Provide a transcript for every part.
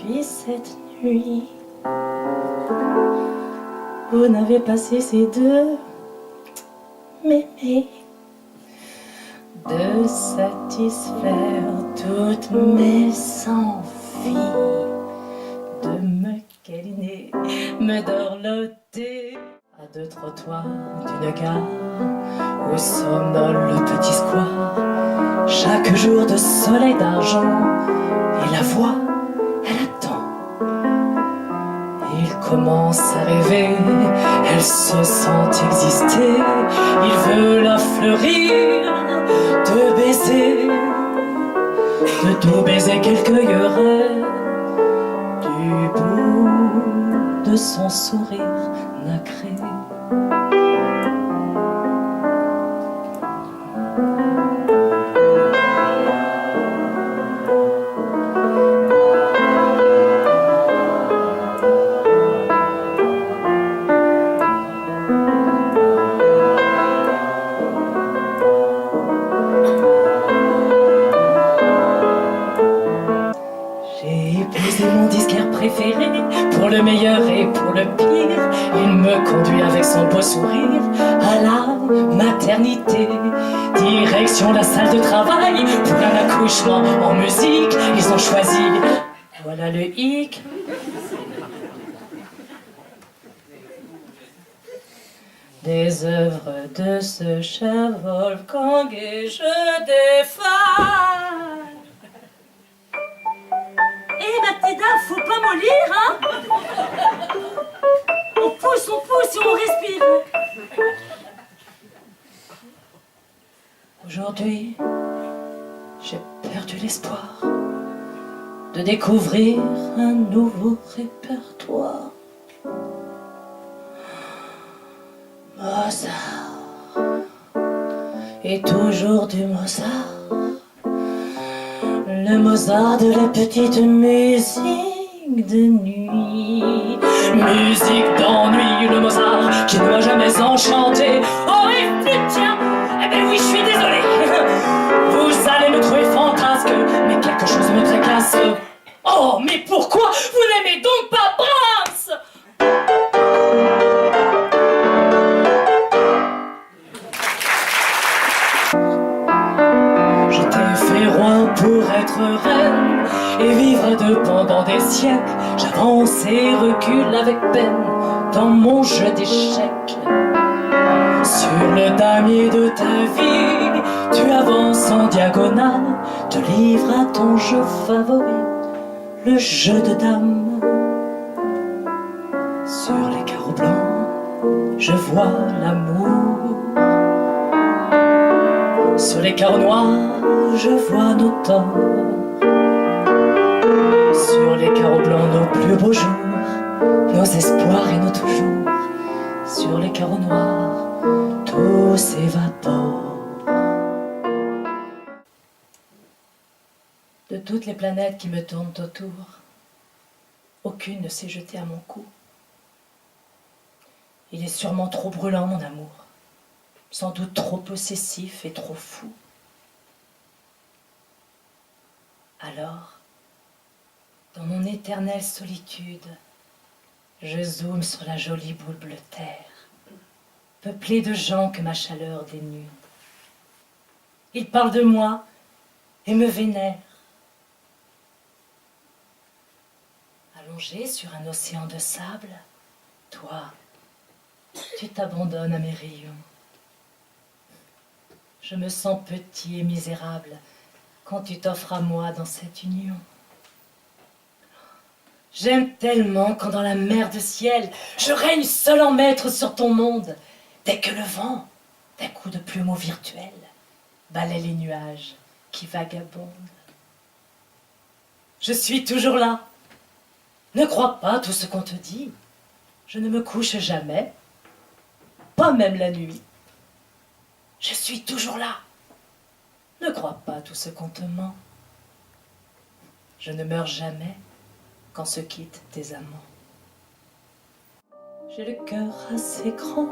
depuis cette nuit. Vous n'avez pas cessé de m'aimer, de satisfaire toutes mes envies, de me câliner, me dorloter à deux trottoirs d'une gare où somnole le petit square. Chaque jour de soleil d'argent, et la voix, elle attend. Il commence à rêver, elle se sent exister. Il veut la fleurir, de baiser, de tout baiser qu'elle cueillerait du bout de son sourire nacré. C'est mon disquaire préféré, pour le meilleur et pour le pire. Il me conduit avec son beau sourire à la maternité. Direction la salle de travail, pour un accouchement en musique. Ils ont choisi, voilà le hic. Des œuvres de ce cher Wolfgang et je défale. Eh Mathilda, faut pas mollir, hein? On pousse et on respire. Aujourd'hui, j'ai perdu l'espoir de découvrir un nouveau répertoire. Mozart, et toujours du Mozart. Le Mozart de la petite musique de nuit. Musique d'ennui, le Mozart qui ne m'a jamais enchanté. Oh et tiens, eh ben oui, je suis désolé. Vous allez me trouver fantasque, mais quelque chose me tracasse. Oh, mais pourquoi vous n'aimez donc pas Brahms? J'étais fait roi pour être reine et vivre à deux pendant des siècles. J'avance et recule avec peine dans mon jeu d'échecs. Sur le damier de ta vie, tu avances en diagonale, te livres à ton jeu favori, le jeu de dames. Sur les carreaux blancs, je vois l'amour. Sur les carreaux noirs, je vois nos torts. Sur les carreaux blancs, nos plus beaux jours, nos espoirs et nos toujours. Sur les carreaux noirs, tout s'évapore. De toutes les planètes qui me tournent autour, aucune ne s'est jetée à mon cou. Il est sûrement trop brûlant, mon amour. Sans doute trop possessif et trop fou. Alors, dans mon éternelle solitude, je zoome sur la jolie boule bleue terre, peuplée de gens que ma chaleur dénude. Ils parlent de moi et me vénèrent. Allongé sur un océan de sable, toi, tu t'abandonnes à mes rayons. Je me sens petit et misérable quand tu t'offres à moi dans cette union. J'aime tellement quand dans la mer de ciel, je règne seul en maître sur ton monde. Dès que le vent, d'un coup de plumeau virtuel, balaie les nuages qui vagabondent. Je suis toujours là. Ne crois pas tout ce qu'on te dit. Je ne me couche jamais, pas même la nuit. Je suis toujours là. Ne crois pas tout ce qu'on te ment. Je ne meurs jamais quand se quittent tes amants. J'ai le cœur assez grand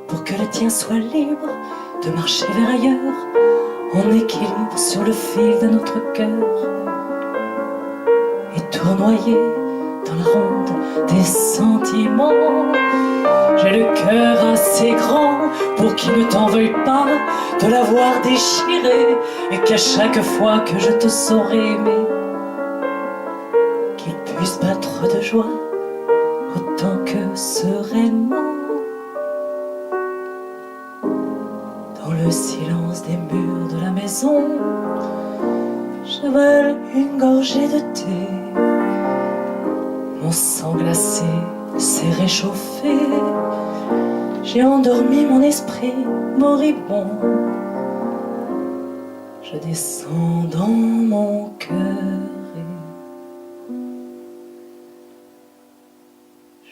pour que le tien soit libre de marcher vers ailleurs, en équilibre sur le fil de notre cœur. Et tournoyer dans la ronde des sentiments. J'ai le cœur assez grand pour qu'il ne t'en veuille pas de l'avoir déchiré, et qu'à chaque fois que je te saurai aimer, qu'il puisse battre de joie autant que sereinement. Dans le silence des murs de la maison, j'avale une gorgée de thé. Mon sang glacé s'est réchauffé, j'ai endormi mon esprit moribond. Je descends dans mon cœur et je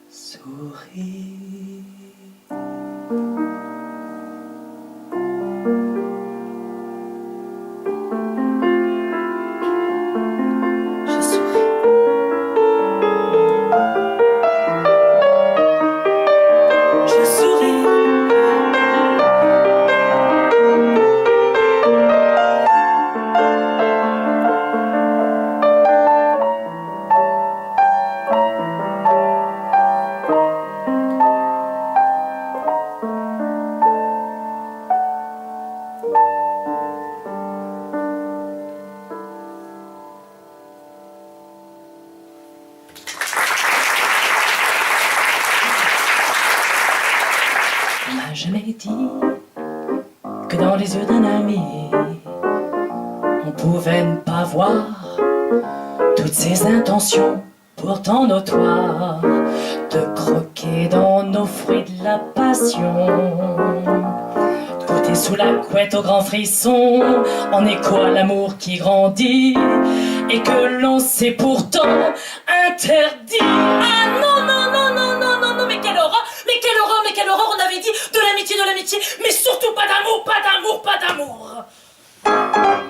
souris. On m'a jamais dit que dans les yeux d'un ami on pouvait ne pas voir toutes ses intentions pourtant notoires, de croquer dans nos fruits de la passion, de goûter sous la couette au grand frisson, en écho à l'amour qui grandit et que l'on sait pourtant interdit. Ah non, non, non, non, non, non, non, mais quelle horreur, mais quelle horreur, mais quelle horreur. On avait dit de l'amitié, mais surtout pas d'amour, pas d'amour, pas d'amour.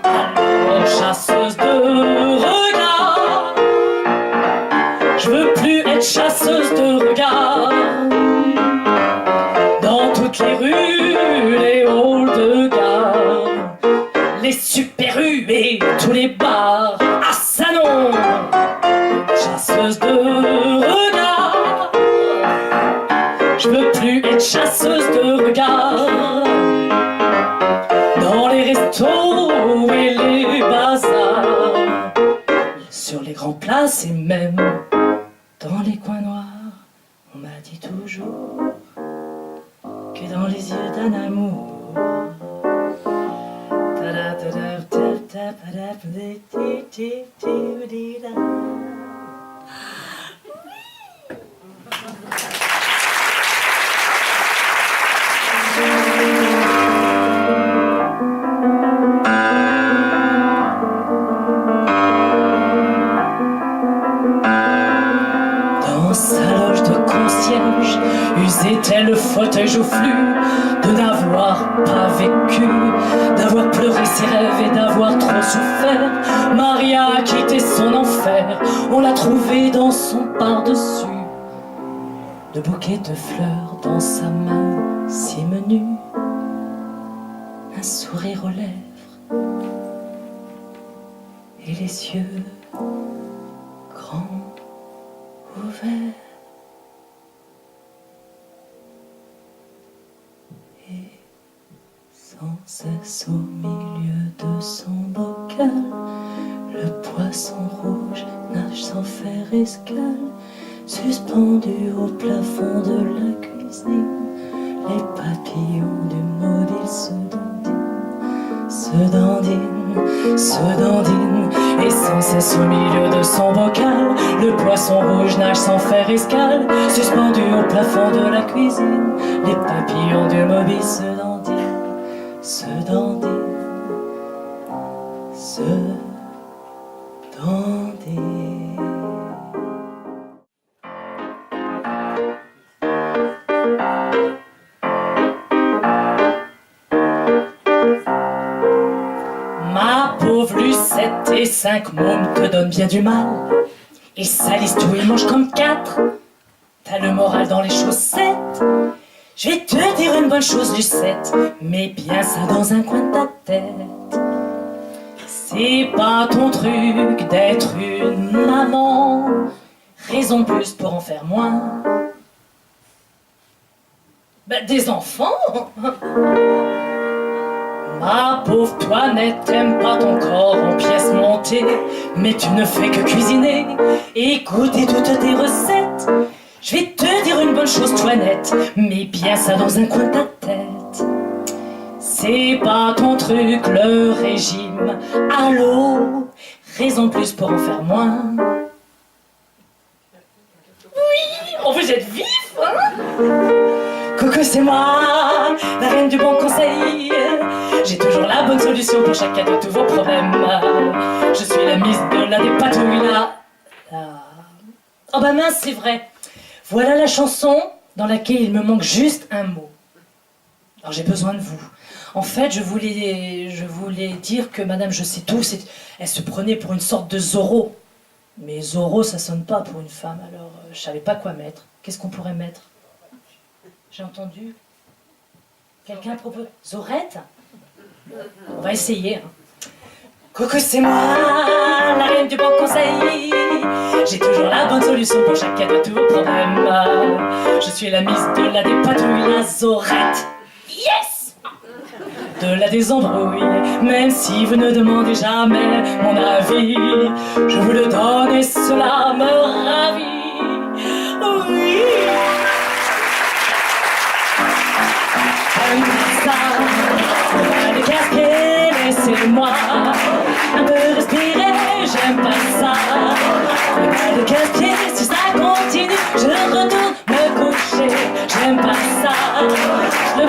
Alors, chasseuse de regards, je veux plus être chasseuse de regards. Dans toutes les rues, les halls de gare, les super rues et tous les bars. Ah ça non, chasseuse de regards, je veux plus être chasseuse de regards. Dans les restos et les bazars, sur les grands places et même dans les coins noirs, on m'a dit toujours que dans les yeux d'un amour, dans sa loge de concierge, usait-elle le fauteuil joufflu, de n'avoir pas vécu, d'avoir pleuré ses rêves et d'avoir trop souffert. Maria a quitté son enfer, on l'a trouvée dans son par-dessus, de bouquets de fleurs dans sa main si menue, un sourire aux lèvres et les yeux grands ouverts. Et sans cesse au milieu de son bocal, le poisson rouge nage sans faire escale, suspendu au plafond de la cuisine. Les papillons du mobile se dandinent, et sans cesse au milieu de son bocal, le poisson rouge nage sans faire escale, suspendu au plafond de la cuisine. Les papillons du mobile se dandinent. Ma pauvre Lucette, et 5 mômes te donnent bien du mal. Ils salissent tout, ils mangent comme 4. T'as le moral dans les chaussettes. Je vais te dire une bonne chose, Lucette, mets bien ça dans un coin de ta tête. C'est pas ton truc d'être une maman, raison de plus pour en faire moins. Ben, des enfants. Ma pauvre Toinette, t'aimes pas ton corps en pièces montées, mais tu ne fais que cuisiner et goûter toutes tes recettes. Je vais te dire une bonne chose, Toinette, mets bien ça dans un coin de ta tête. C'est pas ton truc, le régime. Allô, raison de plus pour en faire moins. Oui, oh, vous êtes vif, hein? Coucou, c'est moi, la reine du bon conseil. J'ai toujours la bonne solution pour chacun de tous vos problèmes. Je suis la Miss de la dépatouille là. Oh bah mince, c'est vrai. Voilà la chanson dans laquelle il me manque juste un mot. Alors j'ai besoin de vous. En fait, je voulais dire que Madame Je sais tout, elle se prenait pour une sorte de Zorro. Mais Zorro, ça sonne pas pour une femme, alors je savais pas quoi mettre. Qu'est-ce qu'on pourrait mettre? J'ai entendu. Quelqu'un propose Zorette? On va essayer. Hein. Coucou, c'est moi, la reine du bon conseil. J'ai toujours la bonne solution pour chacun de tous vos problèmes. Je suis la Miss de la dépatouille, la Zorette. Yes! De la désembrouille, même si vous ne demandez jamais mon avis, je vous le donne et cela me ravit. Oui! Ça, on va décasquer, laissez-moi un peu respirer, j'aime pas ça. On va décasquer, si ça continue, je retourne me coucher, j'aime pas ça. Le